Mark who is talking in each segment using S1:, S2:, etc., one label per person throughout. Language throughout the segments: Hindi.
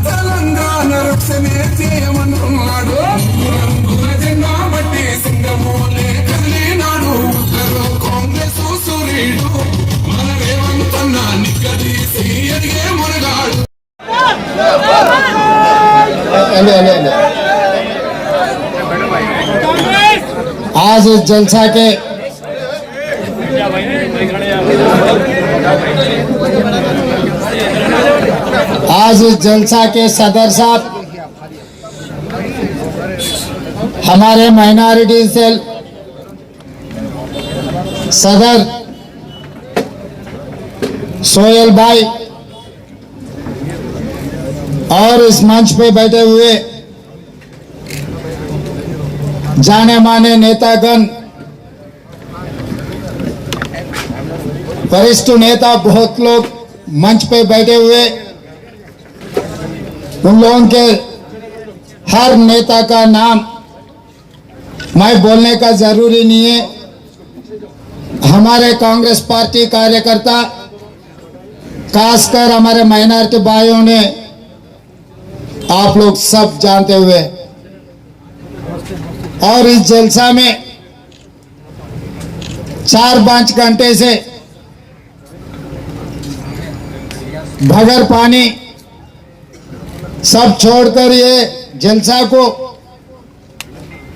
S1: తెలంగాణ రక్షణే చేయమన్నాడు జెండా బట్టి సింగమూలే కదిలినాడు కాంగ్రెస్ సూర్యుడు మన రేవంతన్న నిగ్గదీసి ఎదిగే మునగాడు.
S2: आज इस जलसा के सदर साहब हमारे माइनॉरिटी सेल सदर सोहेल भाई और इस मंच पे बैठे हुए जाने माने नेतागण, वरिष्ठ नेता बहुत लोग मंच पे बैठे हुए, उन लोगों के हर नेता का नाम मैं बोलने का जरूरी नहीं है। हमारे कांग्रेस पार्टी कार्यकर्ता खासकर हमारे माइनॉरिटी भाइयों ने आप लोग सब जानते हुए और इस जलसा में 4-5 घंटे से बगैर पानी सब छोड़कर ये जलसा को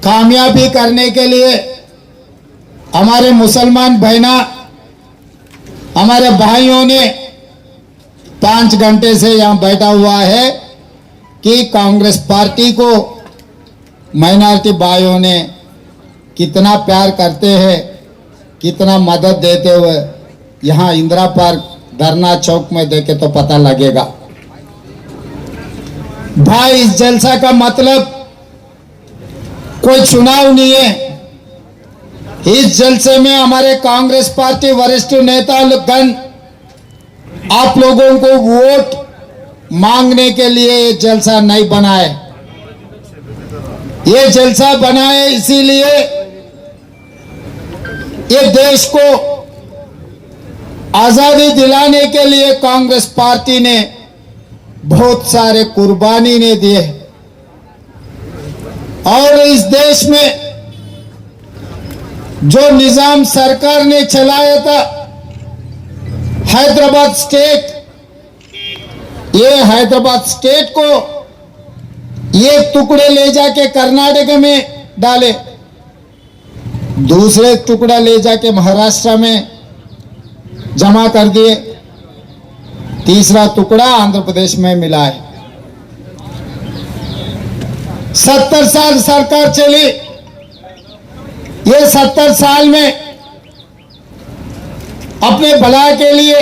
S2: कामयाबी करने के लिए हमारे मुसलमान बहना हमारे भाइयों ने 5 घंटे से यहाँ बैठा हुआ है कि कांग्रेस पार्टी को माइनॉरिटी भाइयों ने कितना प्यार करते हैं, कितना मदद देते हुए यहाँ इंदिरा पार्क धरना चौक में देखे तो पता लगेगा। भाई इस जलसा का मतलब कोई चुनाव नहीं है। इस जलसे में हमारे कांग्रेस पार्टी वरिष्ठ नेता गण आप लोगों को वोट मांगने के लिए जलसा नहीं बनाए। ये जलसा बनाए इसीलिए ये देश को आजादी दिलाने के लिए कांग्रेस पार्टी ने बहुत सारे कुर्बानी ने दिए और इस देश में जो निजाम सरकार ने चलाया था हैदराबाद स्टेट, ये हैदराबाद स्टेट को ये टुकड़े ले जाके कर्नाटक में डाले, दूसरे टुकड़ा ले जाके महाराष्ट्र में जमा कर दिए, तीसरा टुकड़ा आंध्र प्रदेश में मिला है। 70 साल सरकार चली। ये 70 साल में अपने भला के लिए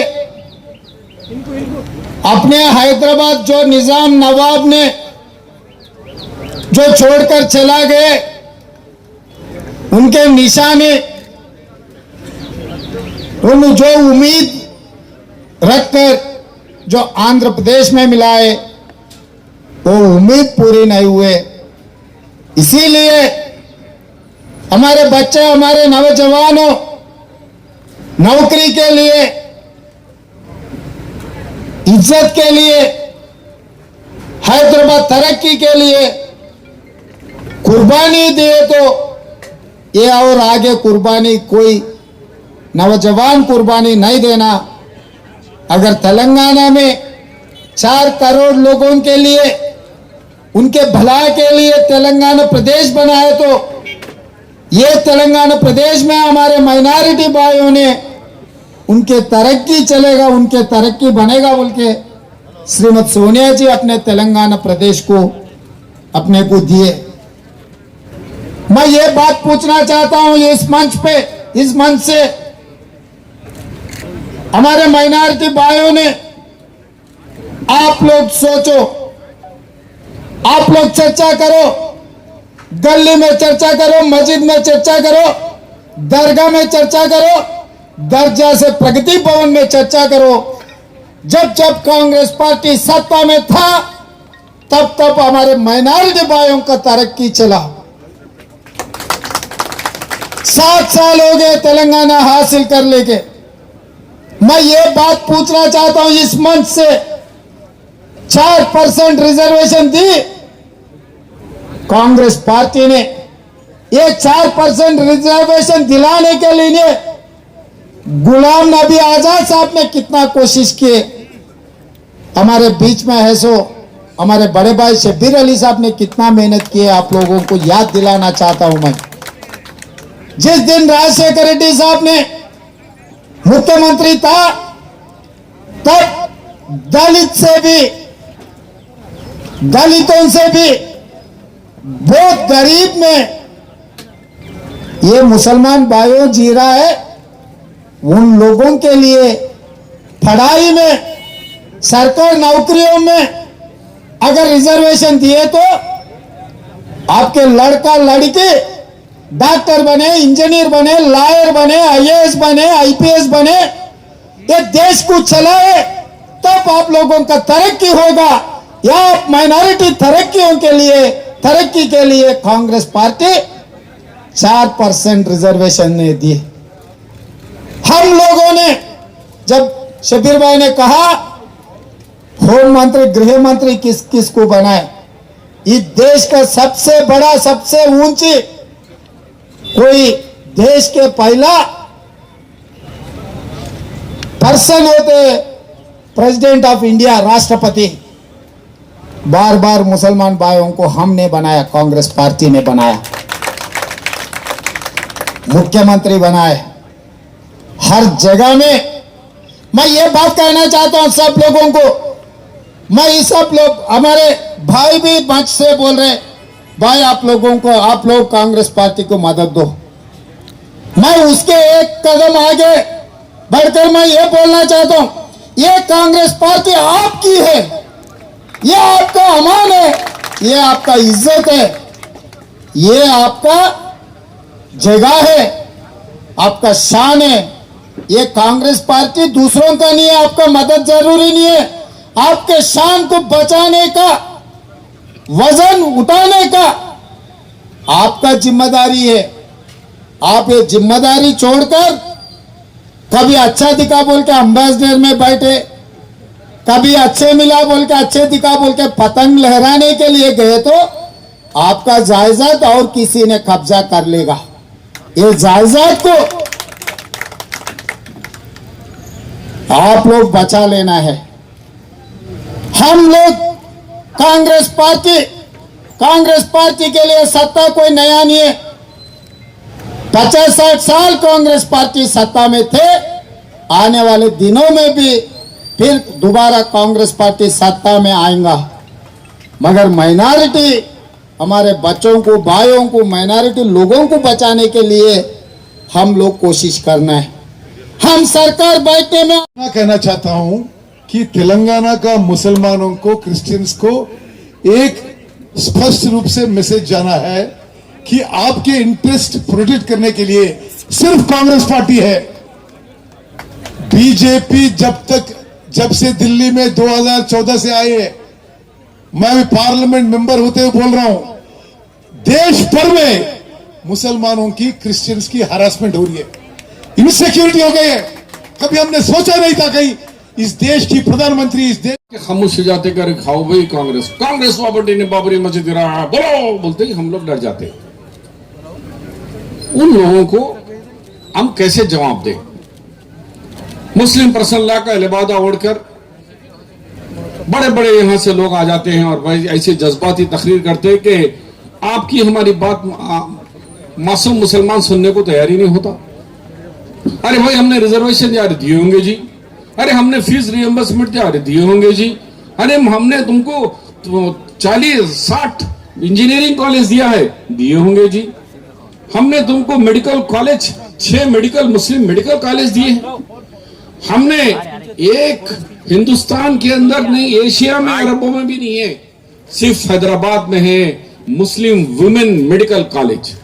S2: अपने हैदराबाद जो निजाम नवाब ने जो छोड़कर चला गए उनके निशाने उन जो उम्मीद रखकर जो आंध्र प्रदेश में मिला है वो उम्मीद पूरी नहीं हुए। इसीलिए हमारे बच्चे हमारे नौजवानों नौकरी के लिए इज्जत के लिए हैदराबाद तरक्की के लिए कुर्बानी दिए तो ये और आगे कुर्बानी कोई नौजवान कुर्बानी नहीं देना। अगर तेलंगाना में 4 करोड़ लोगों के लिए उनके भला के लिए तेलंगाना प्रदेश बनाए तो ये तेलंगाना प्रदेश में हमारे माइनॉरिटी भाइयों ने उनके तरक्की चलेगा, उनके तरक्की बनेगा बोल के श्रीमती सोनिया जी अपने तेलंगाना प्रदेश को अपने को दिए। मैं ये बात पूछना चाहता हूं इस मंच पे, इस मंच से हमारे माइनॉरिटी भाइयों ने, आप लोग सोचो, आप लोग चर्चा करो, गली में चर्चा करो, मस्जिद में चर्चा करो, दरगाह में चर्चा करो, दर्जा से प्रगति भवन में चर्चा करो। जब जब कांग्रेस पार्टी सत्ता में था तब तब हमारे माइनॉरिटी भाइयों का तरक्की चला। 7 साल हो गए तेलंगाना हासिल कर लेके। मैं ये बात पूछना चाहता हूं इस मंच से, 4% रिजर्वेशन दी कांग्रेस पार्टी ने। ये 4% रिजर्वेशन दिलाने के लिए गुलाम नबी आजाद साहब ने कितना कोशिश किए। हमारे बीच में है सो हमारे बड़े भाई शब्बीर अली साहब ने कितना मेहनत की है, आप लोगों को याद दिलाना चाहता हूं मैं। जिस दिन राजशेखर रेड्डी साहब ने मुख्यमंत्री था तब दलितों से भी बहुत गरीब में ये मुसलमान भाइयों जी रहा है। उन लोगों के लिए पढ़ाई में, सरकारी नौकरियों में अगर रिजर्वेशन दिए तो आपके लड़का लड़की डॉक्टर बने, इंजीनियर बने, लॉयर बने, आईएएस बने, आईपीएस बने, ये देश को चलाए, तब आप लोगों का तरक्की होगा। या माइनॉरिटी तरक्की के लिए कांग्रेस पार्टी 4% रिजर्वेशन ने दिए। हम लोगों ने, जब शब्बीर भाई ने कहा होम मंत्री, गृह मंत्री किस को बनाए, इस देश का सबसे बड़ा, सबसे ऊंची कोई देश के पहला पर्सन होते प्रेसिडेंट ऑफ इंडिया, राष्ट्रपति। बार बार मुसलमान भाइयों को हमने बनाया, कांग्रेस पार्टी ने बनाया, मुख्यमंत्री बनाए हर जगह में। मैं ये बात कहना चाहता हूं सब लोगों को, मैं ये सब लोग, हमारे भाई भी मंच से बोल रहे, भाई आप लोग कांग्रेस पार्टी को मदद दो। मैं उसके एक कदम आगे बढ़कर मैं ये बोलना चाहता हूं, ये कांग्रेस पार्टी आपकी है, ये आपका अमान है, ये आपका इज्जत है, ये आपका जगह है, आपका शान है। ये कांग्रेस पार्टी दूसरों का नहीं है, आपका मदद जरूरी नहीं है। आपके शान को बचाने का, वजन उठाने का आपका जिम्मेदारी है। आप ये जिम्मेदारी छोड़कर कभी अच्छा दिखा बोल के एम्बेसडर में बैठे, कभी अच्छे मिला बोल के अच्छे दिखा बोल के पतंग लहराने के लिए गए तो आपका जायदाद और किसी ने कब्जा कर लेगा। ये जायदाद को आप लोग बचा लेना है। हम लोग कांग्रेस पार्टी के लिए सत्ता कोई नया नहीं है। 50-60 साल कांग्रेस पार्टी सत्ता में थे, आने वाले दिनों में भी फिर दोबारा कांग्रेस पार्टी सत्ता में आएगा। मगर माइनॉरिटी, हमारे बच्चों को, भाइयों को, माइनॉरिटी लोगों को बचाने के लिए हम लोग कोशिश करना है। हम सरकार बैठने में
S3: मैं कहना चाहता हूं कि तेलंगाना का मुसलमानों को, क्रिश्चियंस को एक स्पष्ट रूप से मैसेज जाना है कि आपके इंटरेस्ट प्रोटेक्ट करने के लिए सिर्फ कांग्रेस पार्टी है। बीजेपी जब से दिल्ली में 2014 से आए हैं, मैं भी पार्लियामेंट मेंबर होते हुए बोल रहा हूं, देश भर में मुसलमानों की, क्रिश्चियंस की हरासमेंट हो रही है, इनसिक्योरिटी हो गई है। कभी हमने सोचा नहीं था कहीं इस देश की प्रधानमंत्री, इस देश
S1: खामोश हो जाते, कर खाओ भाई कांग्रेस प्रॉपर्टी ने बाबरी मस्जिद गिराया, बोलो बोलते ही हम लोग डर जाते। उन लोगों को हम कैसे जवाब दें? मुस्लिम पर्सन ला का लिबादा ओढ़कर बड़े बड़े यहां से लोग आ जाते हैं और भाई ऐसे जज्बाती तकरीर करते हैं कि आपकी हमारी बात मासूम मुसलमान सुनने को तैयार ही नहीं होता। अरे भाई हमने रिजर्वेशन यार दिए होंगे जी, अरे हमने फीस रिएम्बर्समेंट यार दिए होंगे जी, अरे हमने तुमको 40-60 इंजीनियरिंग कॉलेज दिया है, दिए होंगे जी। हमने तुमको मेडिकल कॉलेज 6 मेडिकल मुस्लिम मेडिकल कॉलेज दिए हैं। हमने एक हिंदुस्तान के अंदर नहीं, एशिया में, अरबों में भी नहीं है, सिर्फ हैदराबाद में है मुस्लिम वुमेन मेडिकल कॉलेज।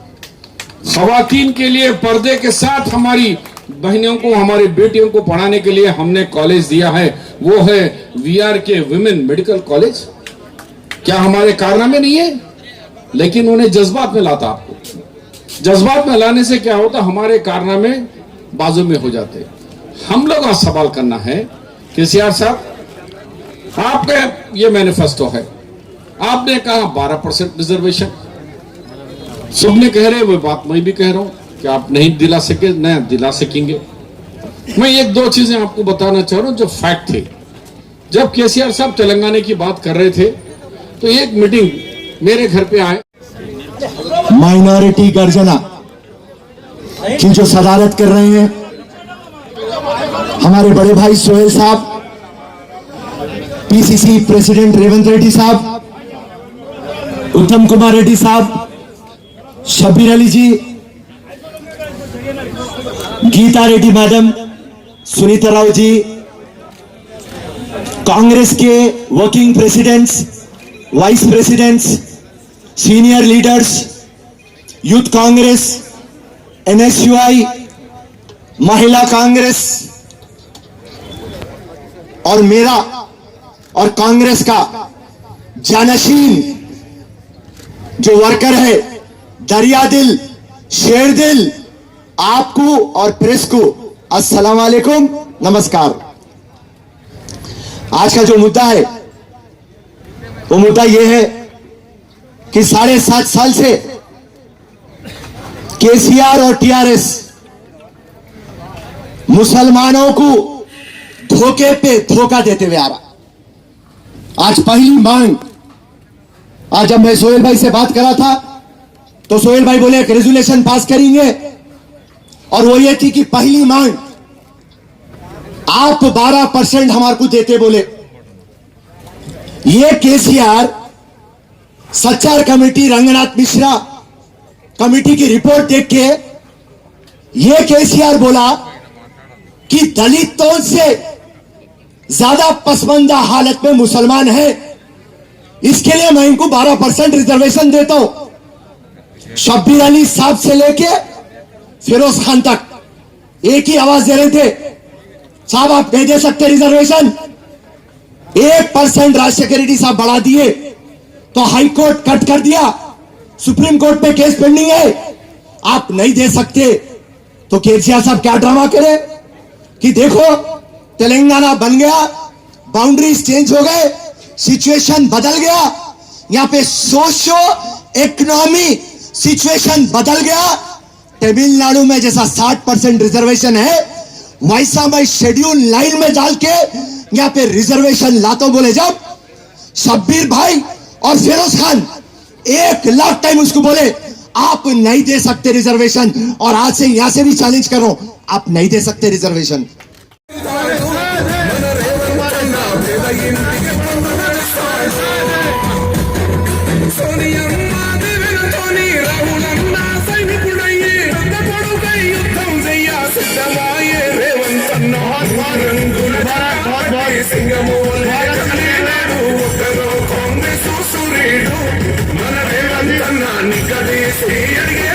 S1: खवातीन के लिए पर्दे के साथ हमारी बहनों को, हमारी बेटियों को पढ़ाने के लिए हमने कॉलेज दिया है, वो है वीआर के वुमेन मेडिकल कॉलेज। क्या हमारे कारनामे नहीं है? लेकिन उन्हें जज्बात में लाता, आपको जज्बात में लाने से क्या होता, हमारे कारनामे बाजू में हो जाते। हम लोग आज सवाल करना है केसीआर साहब, आपका ये मैनिफेस्टो है, आपने कहा 12% रिजर्वेशन, सबने कह रहे, वो बात मैं भी कह रहा हूं कि आप नहीं दिला सके, नहीं दिला सकेंगे। मैं एक दो चीजें आपको बताना चाह रहा हूं जो फैक्ट थे। जब केसीआर साहब तेलंगाना की बात कर रहे थे तो एक मीटिंग मेरे घर पे आए,
S4: माइनॉरिटी गर्जना की जो सदारत कर रहे हैं हमारे बड़े भाई सोहेल साहब, पीसीसी प्रेसिडेंट रेवंत रेड्डी साहब, उत्तम कुमार रेड्डी साहब, शब्बीर अली जी, गीता रेड्डी मैडम, सुनीता राव जी, कांग्रेस के working presidents, vice presidents, senior leaders, youth Congress, NSUI, महिला कांग्रेस और मेरा और कांग्रेस का जानशीन जो वर्कर है, दरिया दिल, शेर दिल, आपको और प्रेस को अस्सलाम वालेकुम, नमस्कार। आज का जो मुद्दा है वो मुद्दा यह है कि 7.5 साल से केसीआर और टीआरएस मुसलमानों को धोखे पे धोखा देते हुए आ रहा। आज पहली मांग, आज जब मैं सोहेल भाई से बात करा था तो सोहेल भाई बोले एक रेजोल्यूशन पास करेंगे, और वो ये थी कि पहली मांग आप 12% हमारे को देते बोले। ये केसीआर सच्चार कमेटी रंगनाथ मिश्रा कमेटी की रिपोर्ट देख के ये केसीआर बोला कि दलितों से ज्यादा पसमानदा हालत में मुसलमान है, इसके लिए मैं इनको 12% रिजर्वेशन देता हूं। शब्बीर अली साहब से लेके फिरोज खान तक एक ही आवाज दे रहे थे, साहब आप नहीं दे सकते रिजर्वेशन। 1% राज शेखर रेड्डी साहब बढ़ा दिए तो हाई कोर्ट कट कर दिया, सुप्रीम कोर्ट में केस पेंडिंग है, आप नहीं दे सकते। तो केसीआर साहब क्या ड्रामा करे कि देखो तेलंगाना बन गया, बाउंड्रीज चेंज हो गए, सिचुएशन बदल गया, यहां पे सोशो इकोनॉमी सिचुएशन बदल गया। तमिलनाडु में जैसा 60% रिजर्वेशन है, वैसा मैं शेड्यूल लाइन में डाल के यहां पे रिजर्वेशन लाता हूं। बोले जब शब्बीर भाई और फिरोज खान 1 लाख टाइम उसको बोले आप नहीं दे सकते रिजर्वेशन, और आज से यहां से भी चैलेंज कर रहा हूं, आप नहीं दे सकते रिजर्वेशन।
S5: మన రేవంతన్నా నిగదీసి అడిగే